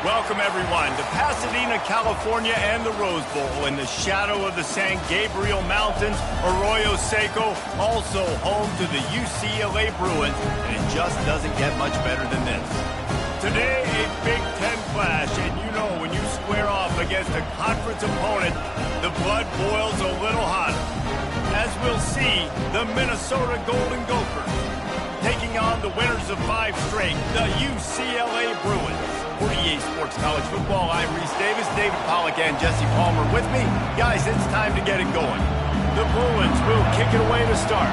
Welcome, everyone, to Pasadena, California and the Rose Bowl in the shadow of the San Gabriel Mountains, Arroyo Seco, also home to the UCLA Bruins, and it just doesn't get much better than this. Today, a Big Ten clash, and you know when you square off against a conference opponent, the blood boils a little hotter. As we'll see, the Minnesota Golden Gophers taking on the winners of 5 straight, the UCLA Bruins. For EA Sports College Football, I'm Reese Davis, David Pollack, and Jesse Palmer with me. Guys, it's time to get it going. The Bruins will kick it away to start.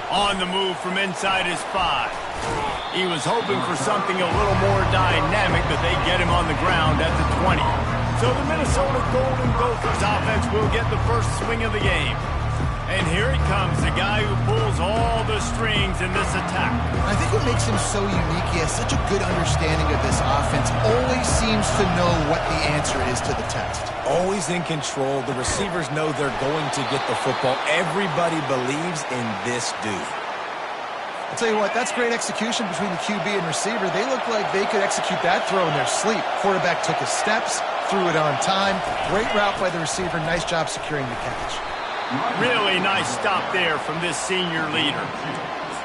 On the move from inside his 5. He was hoping for something a little more dynamic, but they get him on the ground at the 20. So the Minnesota Golden Gophers offense will get the first swing of the game. And here he comes, the guy who pulls all the strings in this attack. I think what makes him so unique, he has such a good understanding of this offense, always seems to know what the answer is to the test. Always in control. The receivers know they're going to get the football. Everybody believes in this dude. I'll tell you what, that's great execution between the QB and receiver. They look like they could execute that throw in their sleep. Quarterback took his steps, threw it on time. Great route by the receiver. Nice job securing the catch. Really nice stop there from this senior leader.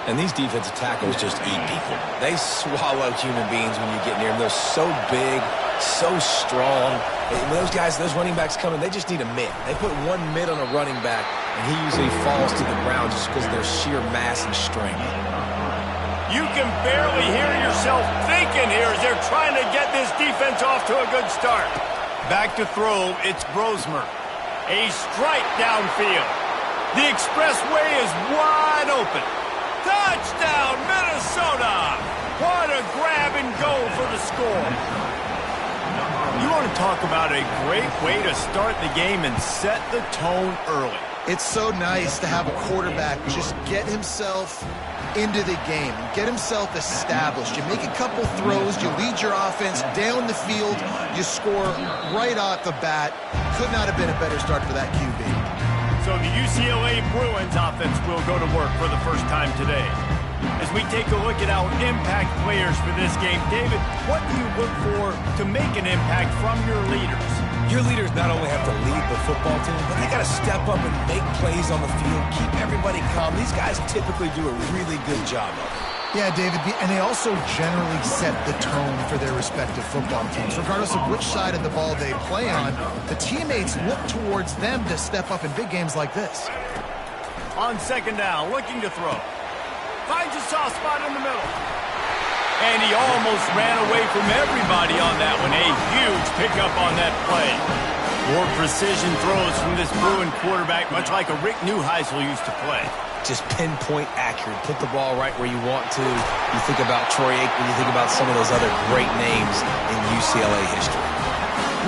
And these defensive tackles just eat people. They swallow human beings when you get near them. They're so big, so strong. When those guys, those running backs come in, they just need a mid. They put one mid on a running back, and he usually falls to the ground just because of their sheer mass and strength. You can barely hear yourself thinking here as they're trying to get this defense off to a good start. Back to throw, it's Brosmer. A strike downfield. The expressway is wide open. Touchdown, Minnesota! What a grab and go for the score. You want to talk about a great way to start the game and set the tone early. It's so nice to have a quarterback just get himself into the game, get himself established. You make a couple throws, you lead your offense down the field, you score right off the bat. Could not have been a better start for that QB. So the UCLA Bruins offense will go to work for the first time today. As we take a look at our impact players for this game, David, what do you look for to make an impact from your leaders? Your leaders not only have to lead the football team, but they got to step up and make plays on the field, keep everybody calm. These guys typically do a really good job of it. Yeah, David, and they also generally set the tone for their respective football teams. Regardless of which side of the ball they play on, the teammates look towards them to step up in big games like this. On second down, looking to throw. Finds a soft spot in the middle. And he almost ran away from everybody on that one. A huge pickup on that play. More precision throws from this Bruin quarterback, much like a Rick Neuheisel used to play. Just pinpoint accurate. Put the ball right where you want to. You think about Troy Aikman, you think about some of those other great names in UCLA history.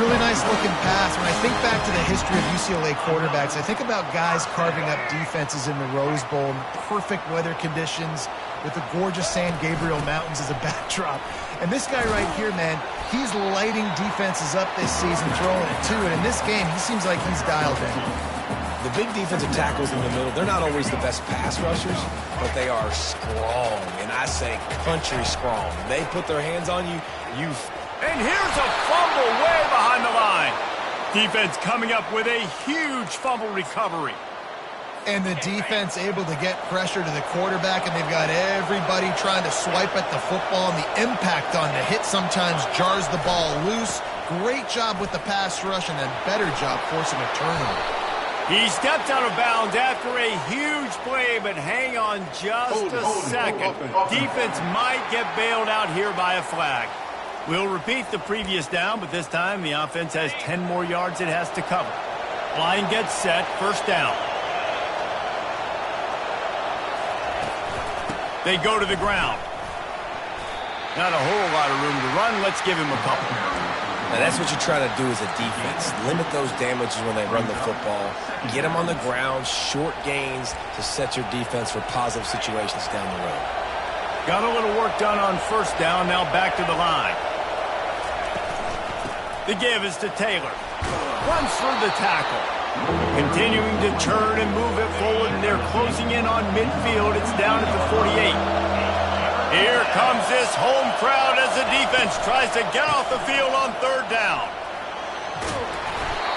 Really nice looking pass. When I think back to the history of UCLA quarterbacks, I think about guys carving up defenses in the Rose Bowl in perfect weather conditions with the gorgeous San Gabriel Mountains as a backdrop. And this guy right here, man, he's lighting defenses up this season, throwing it too. And in this game, he seems like he's dialed in. The big defensive tackles in the middle, they're not always the best pass rushers, but they are strong, and I say country strong. They put their hands on you, And here's a fumble way behind the line. Defense coming up with a huge fumble recovery. And the defense able to get pressure to the quarterback, and they've got everybody trying to swipe at the football, and the impact on the hit sometimes jars the ball loose. Great job with the pass rush, and a better job forcing a turnover. He stepped out of bounds after a huge play, but hang on just a second. Defense might get bailed out here by a flag. We'll repeat the previous down, but this time the offense has 10 more yards it has to cover. Line gets set, first down. They go to the ground. Not a whole lot of room to run. Let's give him a couple. Now that's what you try to do as a defense. Limit those damages when they run the football. Get them on the ground, short gains to set your defense for positive situations down the road. Got a little work done on first down, now back to the line. The give is to Taylor. Runs through the tackle. Continuing to churn and move it forward, and they're closing in on midfield. It's down at the 48. Here comes this home crowd as the defense tries to get off the field on third down.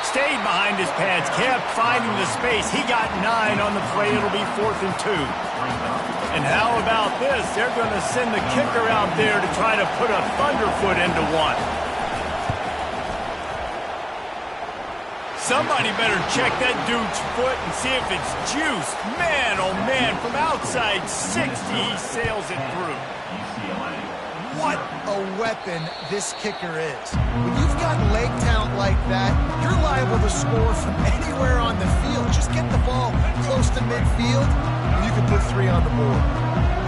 Stayed behind his pads, kept finding the space. He got 9 on the play. It'll be 4th and 2. And how about this? They're going to send the kicker out there to try to put a thunderfoot into one. Somebody better check that dude's foot and see if it's juice. Man, oh man, from outside 60, he sails it through. What a weapon this kicker is. When you've got leg talent like that, you're liable to score from anywhere on the field. Just get the ball close to midfield, and you can put 3 on the board.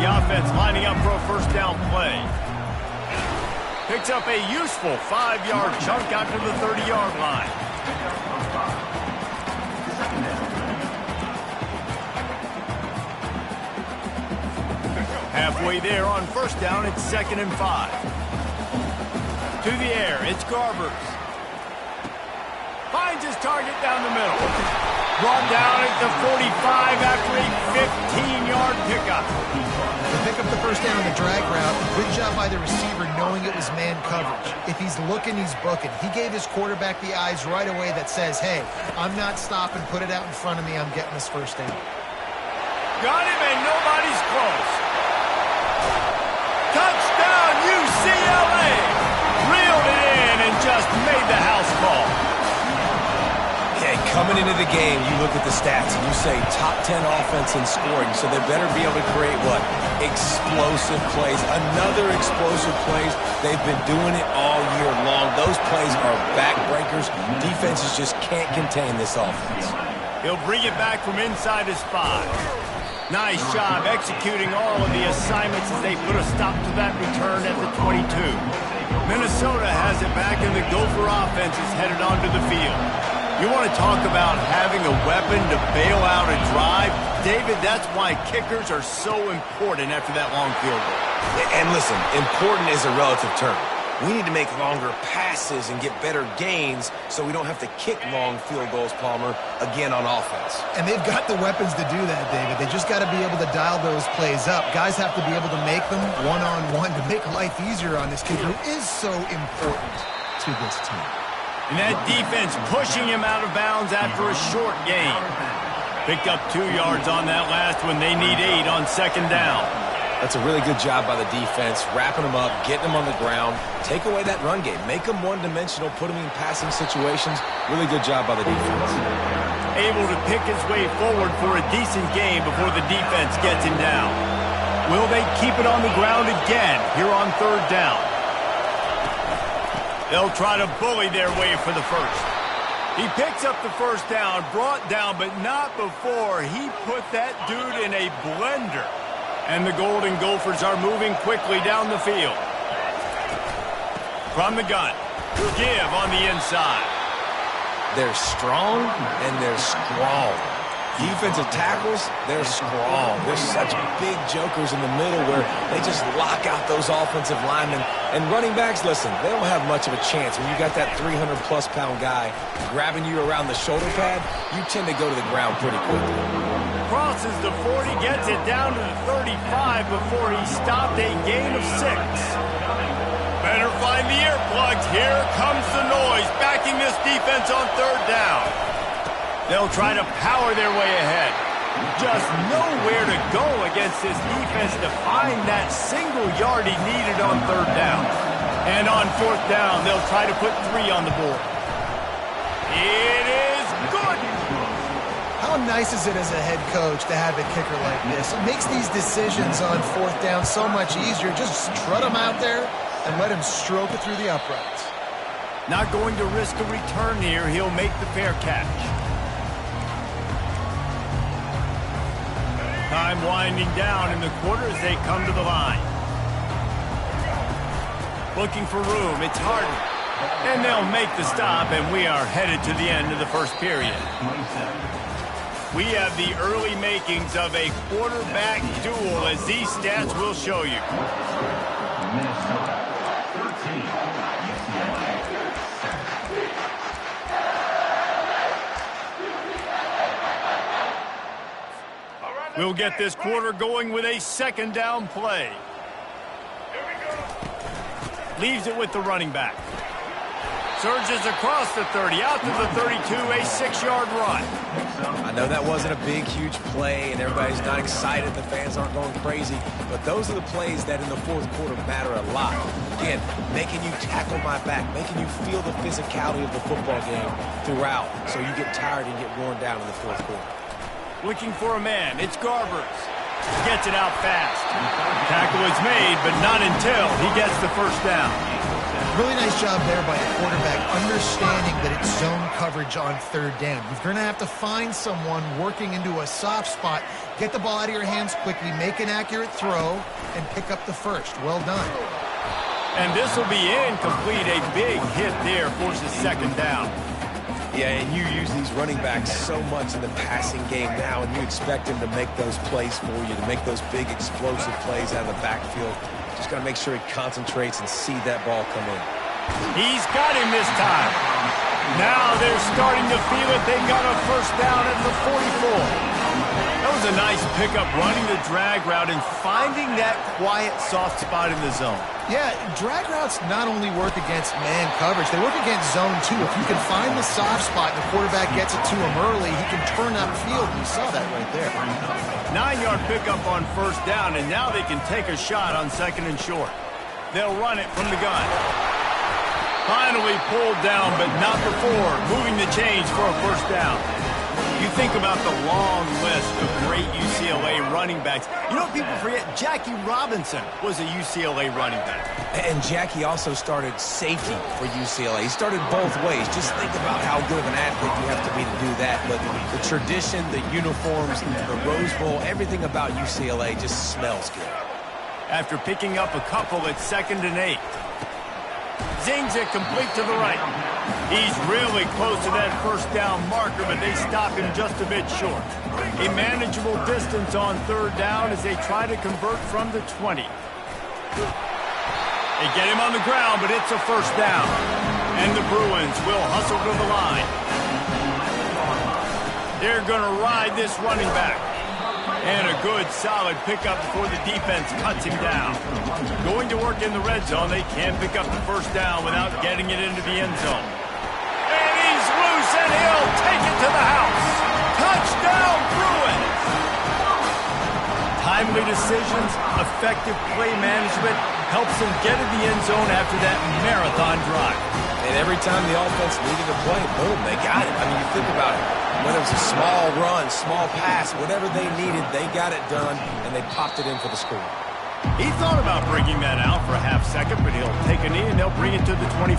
The offense lining up for a first down play. Picks up a useful 5-yard chunk out to the 30-yard line. Halfway there on first down, it's 2nd and 5. To the air, it's Garbers. Finds his target down the middle. Brought down at the 45 after a 15-yard pickup. To pick up the first down on the drag route, good job by the receiver knowing it was man coverage. If he's looking, he's booking. He gave his quarterback the eyes right away that says, hey, I'm not stopping, put it out in front of me, I'm getting this first down. Got him and nobody's close. Touchdown, UCLA! Reeled it in and just made the house call. Okay, coming into the game, you look at the stats and you say top 10 offense in scoring, so they better be able to create what? Explosive plays. Another explosive plays. They've been doing it all year long. Those plays are backbreakers. Defenses just can't contain this offense. He'll bring it back from inside his 5. Nice job executing all of the assignments as they put a stop to that return at the 22. Minnesota has it back, and the Gopher offense is headed onto the field. You want to talk about having a weapon to bail out a drive? David, that's why kickers are so important after that long field goal. And listen, important is a relative term. We need to make longer passes and get better gains so we don't have to kick long field goals, Palmer, again on offense. And they've got the weapons to do that, David. They just got to be able to dial those plays up. Guys have to be able to make them one-on-one to make life easier on this kid who is so important to this team. And that defense pushing him out of bounds after a short gain. Picked up 2 yards on that last one. They need 8 on 2nd down. That's a really good job by the defense, wrapping them up, getting them on the ground. Take away that run game. Make them one-dimensional, put them in passing situations. Really good job by the defense. Able to pick his way forward for a decent game before the defense gets him down. Will they keep it on the ground again here on 3rd down? They'll try to bully their way for the first. He picks up the first down, brought down, but not before he put that dude in a blender. And the Golden Gophers are moving quickly down the field. From the gun, give on the inside. They're strong and they're strong. Defensive tackles, they're strong. They're such big jokers in the middle where they just lock out those offensive linemen. And running backs, listen, they don't have much of a chance. When you got that 300-plus pound guy grabbing you around the shoulder pad, you tend to go to the ground pretty quickly. Crosses the 40, gets it down to the 35 before he stopped a gain of 6. Better find the earplugs. Here comes the noise, backing this defense on 3rd down. They'll try to power their way ahead. Just nowhere to go against this defense to find that single yard he needed on 3rd down. And on 4th down, they'll try to put 3 on the board. It is good. How nice is it as a head coach to have a kicker like this? It makes these decisions on 4th down so much easier. Just strut him out there and let him stroke it through the uprights. Not going to risk a return here. He'll make the fair catch. Time winding down in the quarter as they come to the line. Looking for room. It's Harden. And they'll make the stop, and we are headed to the end of the first period. We have the early makings of a quarterback duel, as these stats will show you. We'll get this quarter going with a second down play. Leaves it with the running back. Surges across the 30, out to the 32, a 6-yard run. I know that wasn't a big, huge play, and everybody's not excited. The fans aren't going crazy. But those are the plays that in the fourth quarter matter a lot. Again, making you tackle my back, making you feel the physicality of the football game throughout so you get tired and get worn down in the fourth quarter. Looking for a man. It's Garbers. Gets it out fast. Tackle is made, but not until he gets the first down. Really nice job there by the quarterback, understanding that it's zone coverage on third down. You're going to have to find someone working into a soft spot, get the ball out of your hands quickly, make an accurate throw, and pick up the first. Well done. And this will be incomplete. A big hit there forces second down. Yeah, and you use these running backs so much in the passing game now, and you expect them to make those plays for you, to make those big explosive plays out of the backfield. Just got to make sure he concentrates and see that ball come in. He's got him this time. Now they're starting to feel it. They got a first down at the 44. That was a nice pickup, running the drag route and finding that quiet, soft spot in the zone. Yeah, drag routes not only work against man coverage, they work against zone too. If you can find the soft spot and the quarterback gets it to him early, he can turn upfield. You saw that right there. 9-yard pickup on first down, and now they can take a shot on second and short. They'll run it from the gun. Finally pulled down, but not before moving the chains for a first down. You think about the long list of great UCLA running backs. You know what people forget? Jackie Robinson was a UCLA running back. And Jackie also started safety for UCLA. He started both ways. Just think about how good of an athlete you have to be to do that. But the tradition, the uniforms, the Rose Bowl, everything about UCLA just smells good. After picking up a couple at 2nd and 8. Zings it complete to the right. He's really close to that first down marker, but they stop him just a bit short. A manageable distance on third down as they try to convert from the 20. They get him on the ground, but it's a first down. And the Bruins will hustle to the line. They're going to ride this running back. And a good, solid pickup before the defense cuts him down. Going to work in the red zone, they can't pick up the first down without getting it into the end zone. And he's loose, and he'll take it to the house. Touchdown, Bruins! Timely decisions, effective play management helps them get in the end zone after that marathon drive. And every time the offense needed a play, boom, they got it. I mean, you think about it. Whether it was a small run, small pass, whatever they needed, they got it done, and they popped it in for the score. He thought about bringing that out for a half second, but he'll take a knee and they'll bring it to the 25.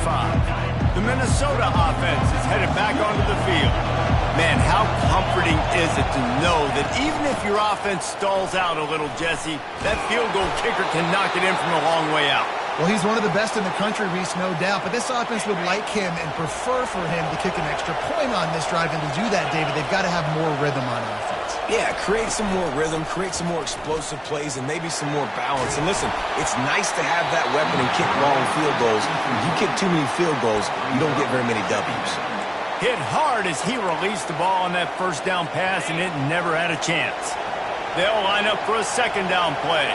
The Minnesota offense is headed back onto the field. Man, how comforting is it to know that even if your offense stalls out a little, Jesse, that field goal kicker can knock it in from a long way out. Well, he's one of the best in the country, Reese, no doubt. But this offense would like him and prefer for him to kick an extra point on this drive. And to do that, David, they've got to have more rhythm on offense. Yeah, create some more rhythm, create some more explosive plays, and maybe some more balance. And listen, it's nice to have that weapon and kick long field goals. If you kick too many field goals, you don't get very many W's. Hit hard as he released the ball on that first down pass, and it never had a chance. They'll line up for a second down play.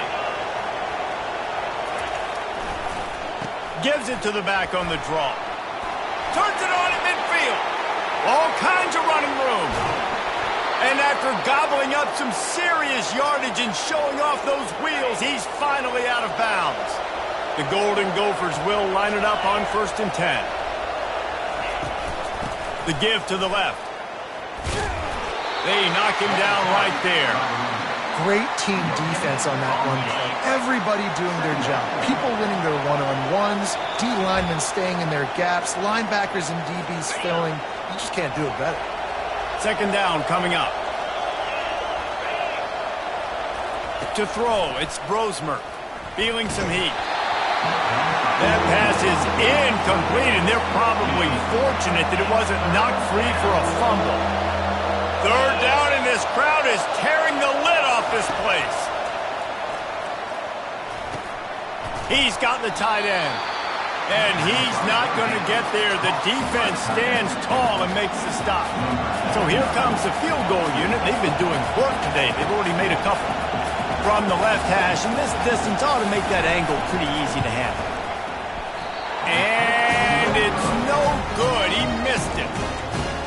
Gives it to the back on the draw. Turns it on at midfield. All kinds of running room. And after gobbling up some serious yardage and showing off those wheels, he's finally out of bounds. The Golden Gophers will line it up on 1st and 10. The give to the left. They knock him down right there. Great team defense on that one play. Everybody doing their job. People winning their one-on-ones, D linemen staying in their gaps, linebackers and DBs filling. You just can't do it better. Second down coming up. To throw, it's Brosmer. Feeling some heat. That pass is incomplete, and they're probably fortunate that it wasn't knocked free for a fumble. Third down, and this crowd is tearing the lid off this place. He's got the tight end. And he's not going to get there. The defense stands tall and makes the stop. So here comes the field goal unit. They've been doing work today. They've already made a couple. From the left hash, and this distance ought to make that angle pretty easy to handle. And it's no good. He missed it.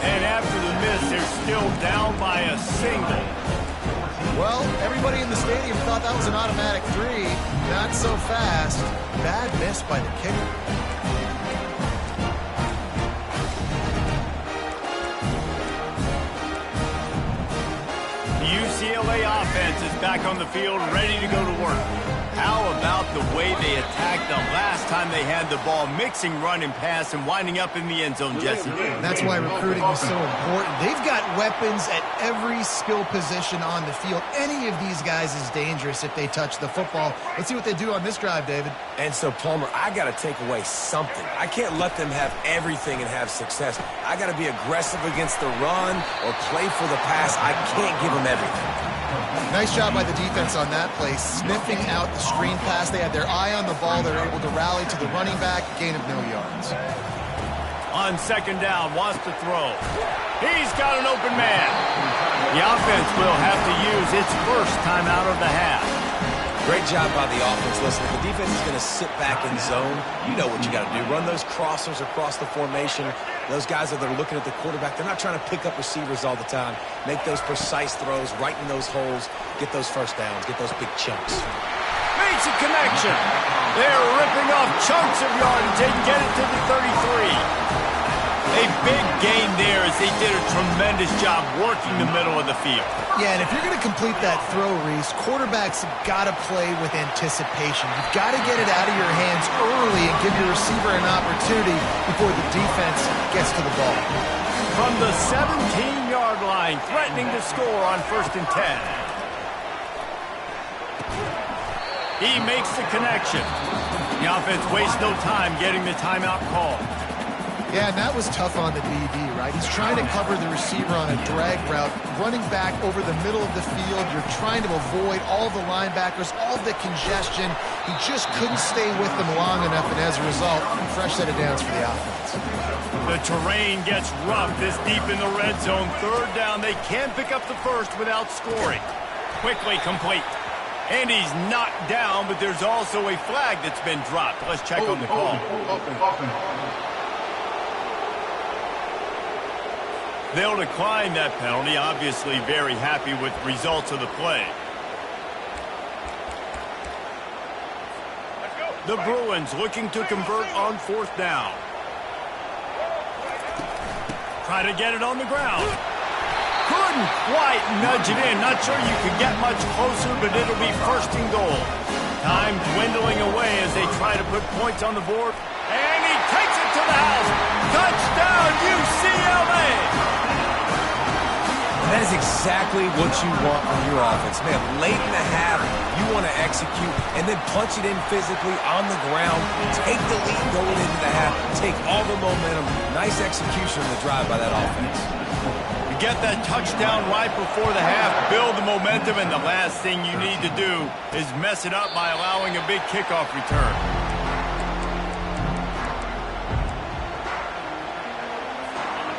And after the miss, they're still down by a single. Well, everybody in the stadium thought that was an automatic 3. Not so fast. Bad miss by the kicker. The UCLA offense is back on the field, ready to go to work. How about the way they attacked the last time they had the ball, mixing run and pass and winding up in the end zone, Jesse? That's why recruiting is so important. They've got weapons at every skill position on the field. Any of these guys is dangerous if they touch the football. Let's see what they do on this drive, David. And so, Palmer, I got to take away something. I can't let them have everything and have success. I got to be aggressive against the run or play for the pass. I can't give them everything. Nice job by the defense on that play, sniffing out the screen pass. They had their eye on the ball. They were able to rally to the running back, gain of no yards. On second down, wants to throw. He's got an open man. The offense will have to use its first timeout of the half. Great job by the offense. Listen, if the defense is going to sit back in zone, you know what you got to do. Run those crossers across the formation. Those guys that are looking at the quarterback, they're not trying to pick up receivers all the time. Make those precise throws, right in those holes, get those first downs, get those big chunks. Makes a connection. They're ripping off chunks of yardage. They get it to the 33. A big gain there as they did a tremendous job working the middle of the field. Yeah, and if you're going to complete that throw, Reese, quarterbacks have got to play with anticipation. You've got to get it out of your hands early and give your receiver an opportunity before the defense gets to the ball. From the 17-yard line, threatening to score on 1st and 10. He makes the connection. The offense wastes no time getting the timeout call. Yeah, and that was tough on the DB, right? He's trying to cover the receiver on a drag route, running back over the middle of the field. You're trying to avoid all the linebackers, all the congestion. He just couldn't stay with them long enough, and as a result, fresh set of downs for the offense. The terrain gets rough this deep in the red zone. 3rd down, they can't pick up the first without scoring. Quickly complete. And he's knocked down, but there's also a flag that's been dropped. Let's check on the call. They'll decline that penalty, obviously very happy with the results of the play. The Bruins looking to convert on 4th down. Try to get it on the ground. Couldn't quite nudge it in. Not sure you could get much closer, but it'll be 1st and goal. Time dwindling away as they try to put points on the board. And he takes it to the house. Touchdown, UCLA! That is exactly what you want from your offense. Man, late in the half, you want to execute and then punch it in physically on the ground. Take the lead going into the half. Take all the momentum. Nice execution on the drive by that offense. You get that touchdown right before the half, build the momentum, and the last thing you need to do is mess it up by allowing a big kickoff return.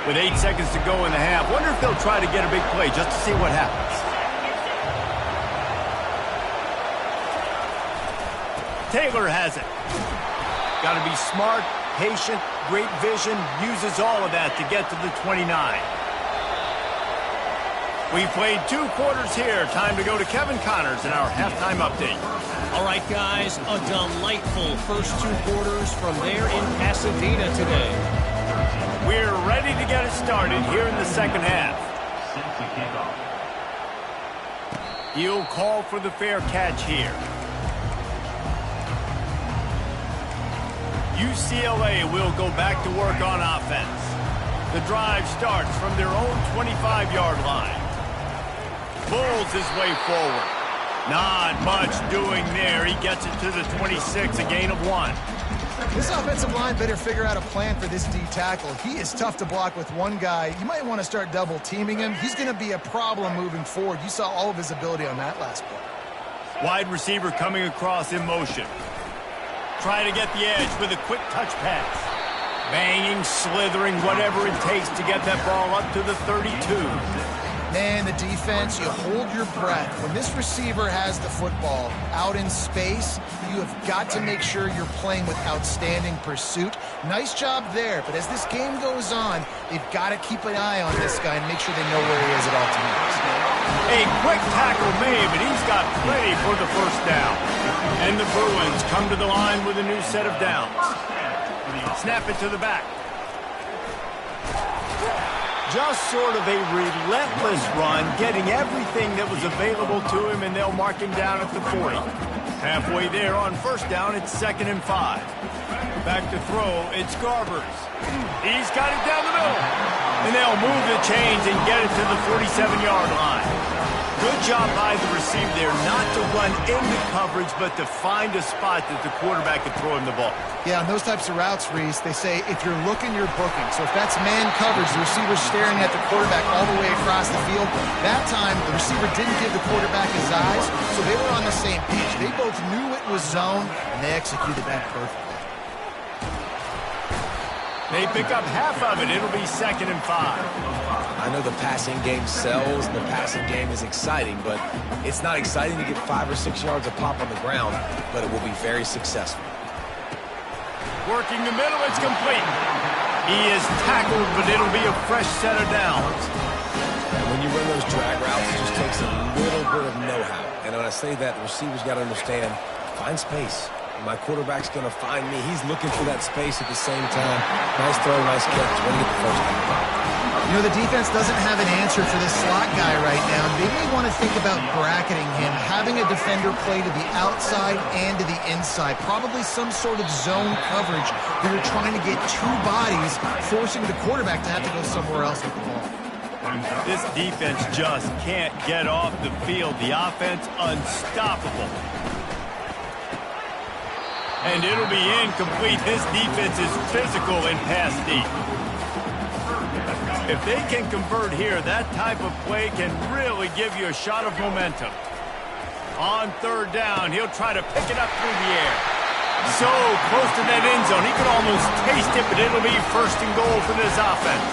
With 8 seconds to go in the half, wonder if they'll try to get a big play just to see what happens. Taylor has it. Got to be smart, patient, great vision, uses all of that to get to the 29. We played 2 quarters here. Time to go to Kevin Connors in our halftime update. All right, guys, a delightful first 2 quarters from there in Pasadena today. We're ready to get it started here in the second half. He'll call for the fair catch here. UCLA will go back to work on offense. The drive starts from their own 25-yard line. Pulls his way forward. Not much doing there. He gets it to the 26, a gain of 1. This offensive line better figure out a plan for this D tackle. He is tough to block with one guy. You might want to start double teaming him. He's going to be a problem moving forward. You saw all of his ability on that last play. Wide receiver coming across in motion. Try to get the edge with a quick touch pass. Banging, slithering, whatever it takes to get that ball up to the 32. Man, the defense, you hold your breath. When this receiver has the football out in space, you have got to make sure you're playing with outstanding pursuit. Nice job there, but as this game goes on, they've got to keep an eye on this guy and make sure they know where he is at all times. A quick tackle made, but he's got plenty for the first down. And the Bruins come to the line with a new set of downs. Snap it to the back. Just sort of a relentless run, getting everything that was available to him, and they'll mark him down at the 40. Halfway there on first down, it's 2nd and 5. Back to throw, it's Garbers. He's got it down the middle. And they'll move the chains and get it to the 47-yard line. Good job by the receiver there not to run into coverage, but to find a spot that the quarterback could throw him the ball. Yeah, on those types of routes, Reese, they say if you're looking, you're booking. So if that's man coverage, the receiver's staring at the quarterback all the way across the field. That time, the receiver didn't give the quarterback his eyes, so they were on the same page. They both knew it was zone, and they executed that perfectly. They pick up half of it. It'll be 2nd and 5. I know the passing game sells, and the passing game is exciting, but it's not exciting to get 5 or 6 yards of pop on the ground, but it will be very successful. Working the middle, it's complete. He is tackled, but it'll be a fresh set of downs. And when you run those drag routes, it just takes a little bit of know-how. And when I say that, the receiver's got to understand, find space. My quarterback's going to find me. He's looking for that space at the same time. Nice throw, nice catch. Way to get the first down. You know, the defense doesn't have an answer for this slot guy right now. They may want to think about bracketing him, having a defender play to the outside and to the inside. Probably some sort of zone coverage where you're trying to get two bodies, forcing the quarterback to have to go somewhere else with the ball. This defense just can't get off the field. The offense unstoppable. And it'll be incomplete. This defense is physical in pass deep. If they can convert here, that type of play can really give you a shot of momentum. On 3rd down, he'll try to pick it up through the air. So close to that end zone, he could almost taste it, but it'll be 1st and goal for this offense.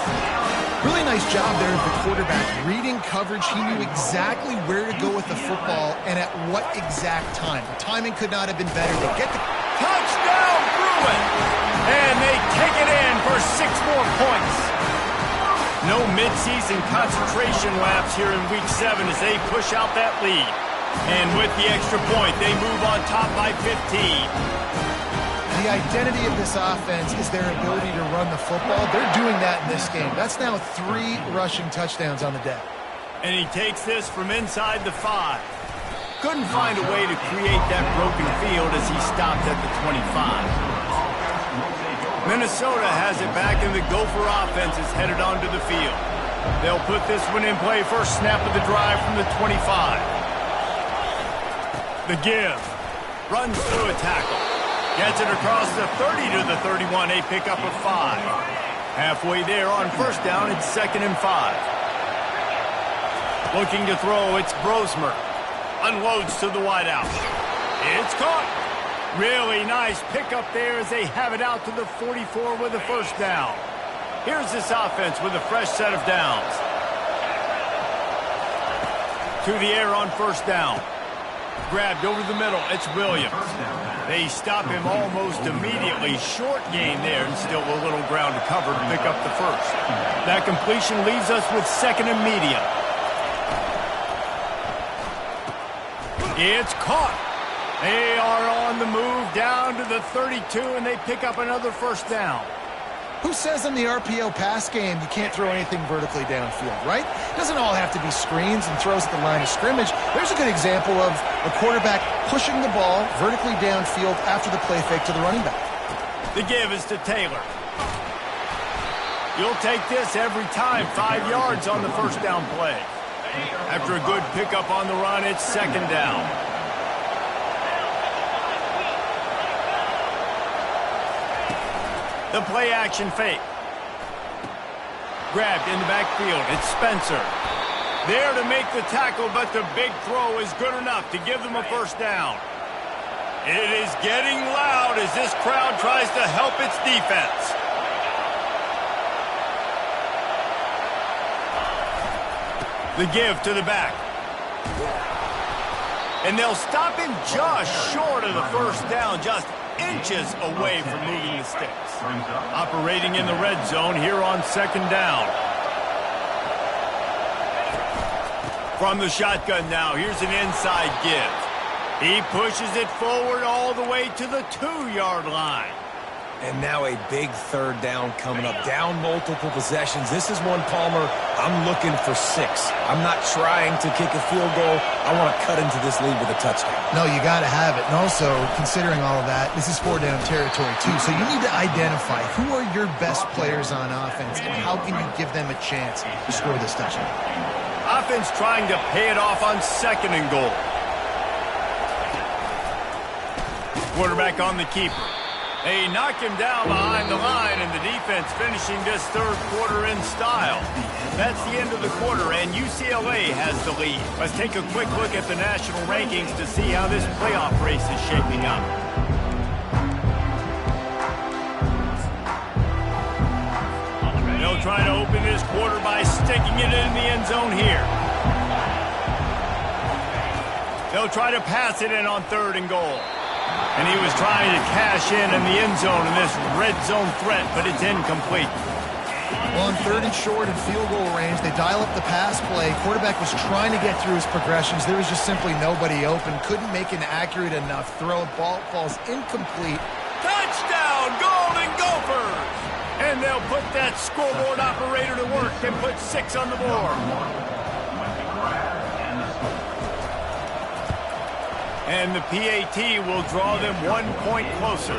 Really nice job there of the quarterback. Reading coverage, he knew exactly where to go with the football and at what exact time. The timing could not have been better. They get the touchdown, Bruins! And they take it in for 6 more points. No midseason concentration laps here in Week 7 as they push out that lead. And with the extra point, they move on top by 15. The identity of this offense is their ability to run the football. They're doing that in this game. That's now 3 rushing touchdowns on the day. And he takes this from inside the 5. Couldn't find a way to create that broken field as he stopped at the 25. Minnesota has it back, and the Gopher offense is headed onto the field. They'll put this one in play. First snap of the drive from the 25. The give. Runs through a tackle. Gets it across the 30 to the 31. A pickup of 5. Halfway there on first down, it's 2nd and 5. Looking to throw, it's Brosmer. Unloads to the wideout. It's caught. Really nice pickup there as they have it out to the 44 with a first down. Here's this offense with a fresh set of downs. To the air on first down. Grabbed over the middle. It's Williams. They stop him almost immediately. Short gain there, and still a little ground to cover to pick up the first. That completion leaves us with 2nd and medium. It's caught. They are on the move down to the 32, and they pick up another first down. Who says in the RPO pass game you can't throw anything vertically downfield, right? It doesn't all have to be screens and throws at the line of scrimmage. There's a good example of a quarterback pushing the ball vertically downfield after the play fake to the running back. The give is to Taylor. You'll take this every time. 5 yards on the first down play. After a good pickup on the run, it's 2nd down. The play action fake. Grabbed in the backfield. It's Spencer. There to make the tackle, but the big throw is good enough to give them a first down. It is getting loud as this crowd tries to help its defense. The give to the back. And they'll stop him just short of the first down, just inches away from moving the sticks. Operating in the red zone here on second down. From the shotgun now, here's an inside give. He pushes it forward all the way to the 2-yard line. And now a big third down coming up. Down multiple possessions. This is one, Palmer, I'm looking for 6. I'm not trying to kick a field goal. I want to cut into this lead with a touchdown. No, you got to have it. And also, considering all of that, this is 4-down territory, too. So you need to identify who are your best players on offense and how can you give them a chance to score this touchdown. Offense trying to pay it off on second and goal. Quarterback on the keeper. They knock him down behind the line, and the defense finishing this third quarter in style. That's the end of the quarter, and UCLA has the lead. Let's take a quick look at the national rankings to see how this playoff race is shaping up. They'll try to open this quarter by sticking it in the end zone here. They'll try to pass it in on third and goal. And he was trying to cash in the end zone in this red zone threat, but it's incomplete. Well, on third and short and field goal range, they dial up the pass play. Quarterback was trying to get through his progressions. There was just simply nobody open. Couldn't make an accurate enough throw. Ball falls incomplete. Touchdown, Golden Gophers! And they'll put that scoreboard operator to work and put 6 on the board. And the PAT will draw them 1 point closer.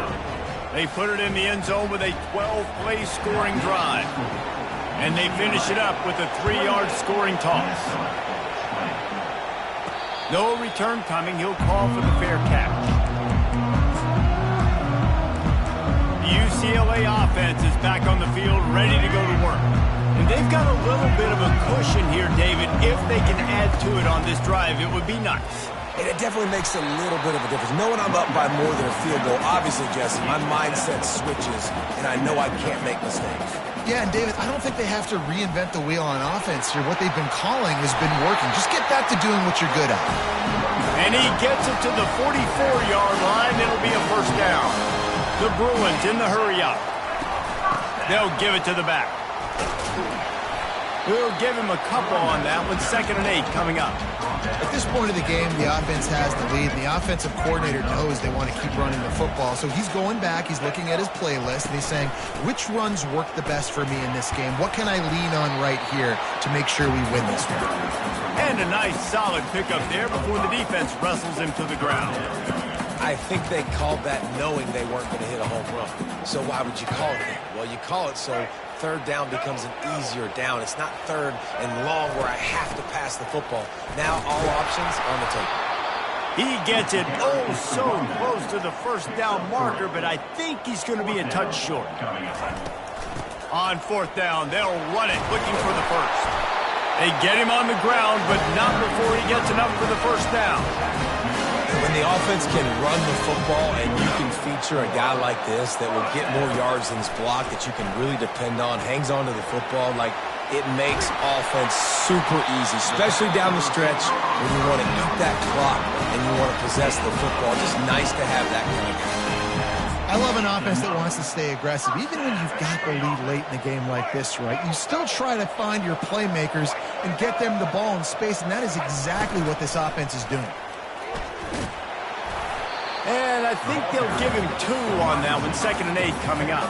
They put it in the end zone with a 12-play scoring drive. And they finish it up with a 3-yard scoring toss. No return coming. He'll call for the fair catch. The UCLA offense is back on the field, ready to go to work. And they've got a little bit of a cushion here, David. If they can add to it on this drive, it would be nice. And it definitely makes a little bit of a difference. Knowing I'm up by more than a field goal, obviously, Jesse, my mindset switches, and I know I can't make mistakes. Yeah, and David, I don't think they have to reinvent the wheel on offense here. What they've been calling has been working. Just get back to doing what you're good at. And he gets it to the 44-yard line. It'll be a first down. The Bruins in the hurry-up. They'll give it to the back. We'll give him a couple on that one. 2nd and 8 coming up. At this point of the game, the offense has the lead. The offensive coordinator knows they want to keep running the football. So he's going back. He's looking at his playlist, and he's saying, which runs work the best for me in this game? What can I lean on right here to make sure we win this one? And a nice, solid pickup there before the defense wrestles him to the ground. I think they called that knowing they weren't going to hit a home run. So why would you call it that? Well, you call it so third down becomes an easier down. It's not third and long where I have to pass the football. Now all options on the table. He gets it so close to the first down marker, but I think he's going to be a touch short. On 4th down, they'll run it, looking for the first. They get him on the ground, but not before he gets enough for the first down. When the offense can run the football and you can feature a guy like this that will get more yards than his block that you can really depend on, hangs on to the football, like it makes offense super easy, especially down the stretch when you want to eat that clock and you want to possess the football. Just nice to have that kind of guy. I love an offense that wants to stay aggressive. Even when you've got the lead late in a game like this, right, you still try to find your playmakers and get them the ball in space, and that is exactly what this offense is doing. And I think they'll give him 2 on that one. 2nd and 8 coming up.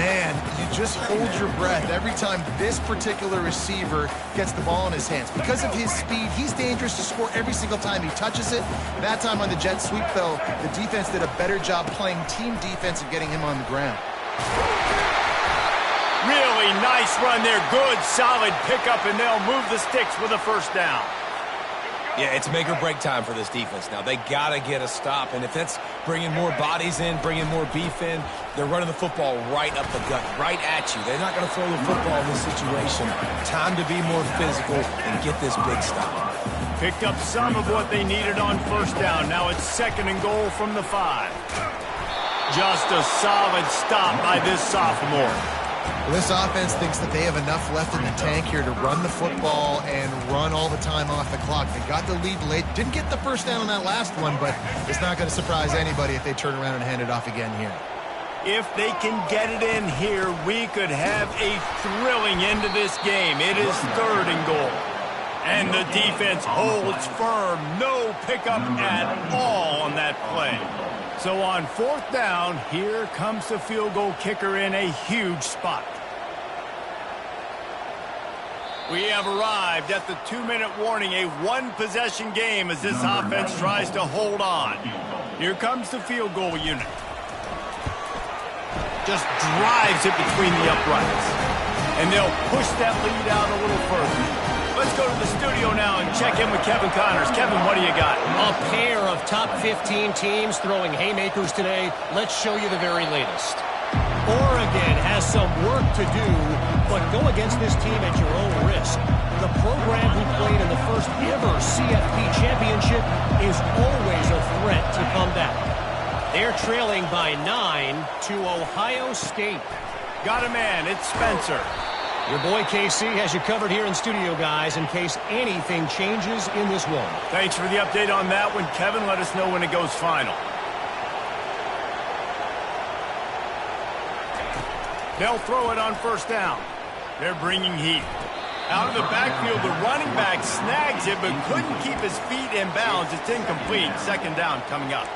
Man, you just hold your breath every time this particular receiver gets the ball in his hands. Because of his speed, he's dangerous to score every single time he touches it. That time on the jet sweep, though, the defense did a better job playing team defense and getting him on the ground. Really nice run there. Good, solid pickup, and they'll move the sticks with a first down. Yeah, it's make or break time for this defense now. They got to get a stop, and if that's bringing more bodies in, bringing more beef in, they're running the football right up the gut, right at you. They're not going to throw the football in this situation. Time to be more physical and get this big stop. Picked up some of what they needed on first down. Now it's 2nd and goal from the 5. Just a solid stop by this sophomore. Well, this offense thinks that they have enough left in the tank here to run the football and run all the time off the clock. They got the lead late. Didn't get the first down on that last one, but it's not going to surprise anybody if they turn around and hand it off again here. If they can get it in here, we could have a thrilling end to this game. It is 3rd and goal. And the defense holds firm. No pickup at all on that play. So on 4th down, here comes the field goal kicker in a huge spot. We have arrived at the 2-minute warning, a 1-possession game as this offense tries to hold on. Here comes the field goal unit. Just drives it between the uprights. And they'll push that lead out a little further. Let's go to the studio now and check in with Kevin Connors. Kevin, what do you got? A pair of top 15 teams throwing haymakers today. Let's show you the very latest. Oregon has some work to do, but go against this team at your own risk. The program who played in the first ever CFP championship is always a threat to come back. They're trailing by 9 to Ohio State. Got a man. It's Spencer. Your boy KC has you covered here in studio, guys, in case anything changes in this one. Thanks for the update on that one, Kevin. Let us know when it goes final. They'll throw it on first down. They're bringing heat. Out of the backfield, the running back snags it, but couldn't keep his feet in bounds. It's incomplete. 2nd down coming up.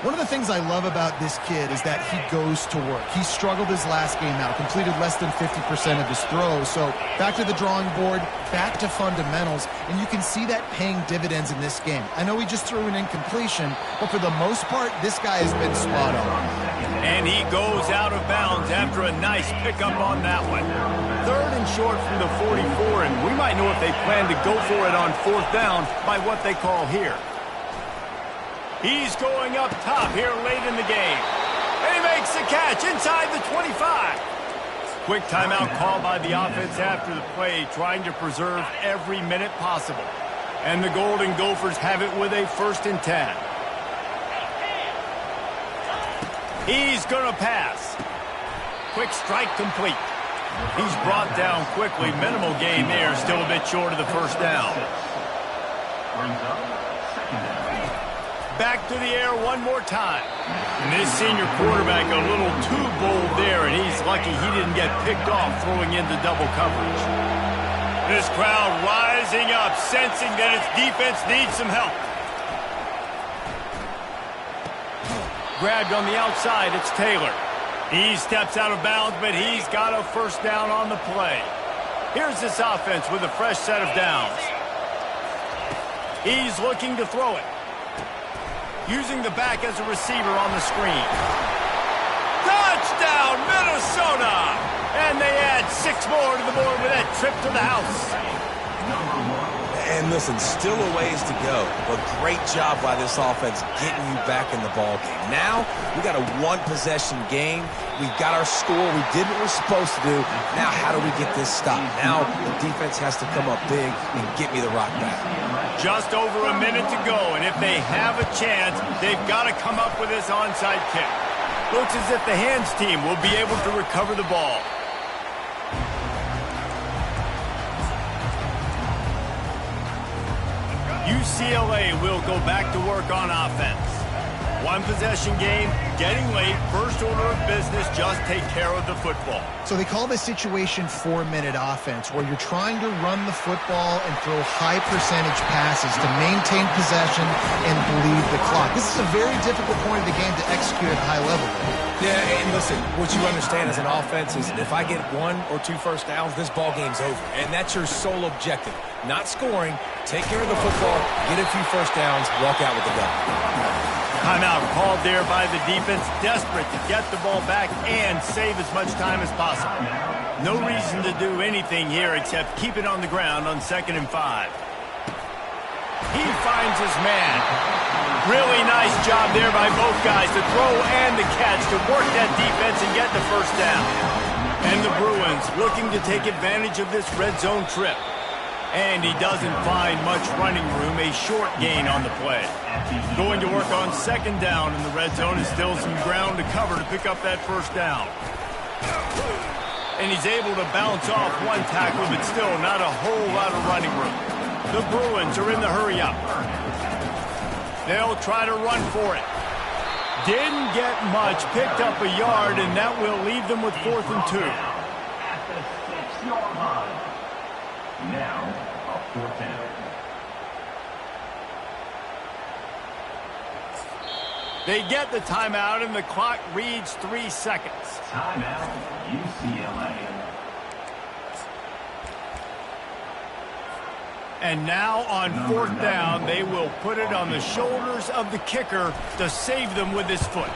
One of the things I love about this kid is that he goes to work. He struggled his last game out, completed less than 50% of his throws. So back to the drawing board, back to fundamentals, and you can see that paying dividends in this game. I know he just threw an incompletion, but for the most part, this guy has been spot on. And he goes out of bounds after a nice pickup on that one. 3rd and short from the 44, and we might know if they plan to go for it on 4th down by what they call here. He's going up top here late in the game. And he makes the catch inside the 25. Quick timeout call by the offense after the play, trying to preserve every minute possible. And the Golden Gophers have it with a 1st and 10. He's going to pass. Quick strike complete. He's brought down quickly. Minimal gain there, still a bit short of the 1st down. Back to the air one more time. And this senior quarterback a little too bold there, and he's lucky he didn't get picked off throwing into double coverage. This crowd rising up, sensing that its defense needs some help. Grabbed on the outside, it's Taylor. He steps out of bounds, but he's got a 1st down on the play. Here's this offense with a fresh set of downs. He's looking to throw it. Using the back as a receiver on the screen. Touchdown, Minnesota! And they add 6 more to the board with that trip to the house. And listen, still a ways to go, but great job by this offense getting you back in the ball game. Now, we got a 1-possession game. We got our score. We did what we're supposed to do. Now, how do we get this stop? Now, the defense has to come up big and get me the rock back. Just over a minute to go, and if they have a chance, they've got to come up with this onside kick. Looks as if the hands team will be able to recover the ball. UCLA will go back to work on offense. 1-possession game, getting late, first order of business, just take care of the football. So they call this situation 4-minute offense, where you're trying to run the football and throw high percentage passes to maintain possession and bleed the clock. This is a very difficult point of the game to execute at a high level. Yeah, and listen, what you understand as an offense is if I get 1 or 2 first downs, this ball game's over. And that's your sole objective. Not scoring, take care of the football, get a few first downs, walk out with the dub. Timeout called there by the defense, desperate to get the ball back and save as much time as possible. No reason to do anything here except keep it on the ground on 2nd and 5. He finds his man. Really nice job there by both guys to throw and the catch to work that defense and get the first down. And the Bruins looking to take advantage of this red zone trip. And he doesn't find much running room, a short gain on the play. Going to work on second down in the red zone and still some ground to cover to pick up that first down. And he's able to bounce off one tackle, but still not a whole lot of running room. The Bruins are in the hurry-up. They'll try to run for it. Didn't get much, picked up a yard, and that will leave them with 4th and 2. At the 6-yard line. Now, a 4th down. They get the timeout, and the clock reads 3 seconds. Timeout, UCLA. And now on 4th down, they will put it on the shoulders of the kicker to save them with his foot.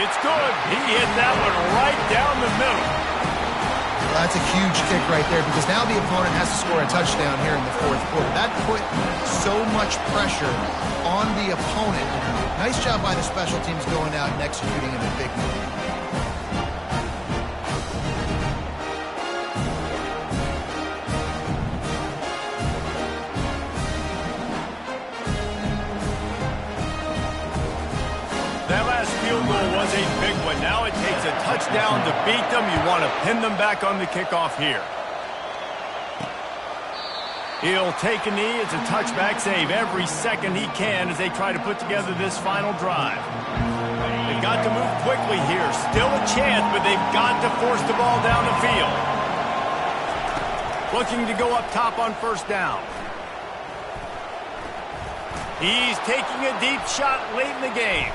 It's good. He hit that one right down the middle. Well, that's a huge kick right there because now the opponent has to score a touchdown here in the 4th quarter. That put so much pressure on the opponent. Nice job by the special teams going out and executing in a big move. That last field goal was a big one. Now it takes a touchdown to beat them. You want to pin them back on the kickoff here. He'll take a knee. It's a touchback save every second he can as they try to put together this final drive. They've got to move quickly here. Still a chance, but they've got to force the ball down the field. Looking to go up top on 1st down. He's taking a deep shot late in the game.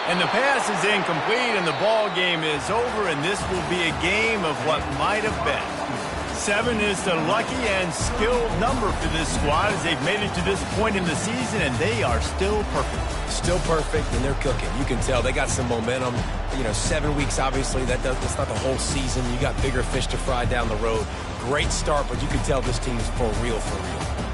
And the pass is incomplete, and the ball game is over, and this will be a game of what might have been. 7 is the lucky and skilled number for this squad as they've made it to this point in the season, and they are still perfect. Still perfect, and they're cooking. You can tell they got some momentum. You know, 7 weeks, obviously, that's not the whole season. You got bigger fish to fry down the road. Great start, but you can tell this team's for real, for real.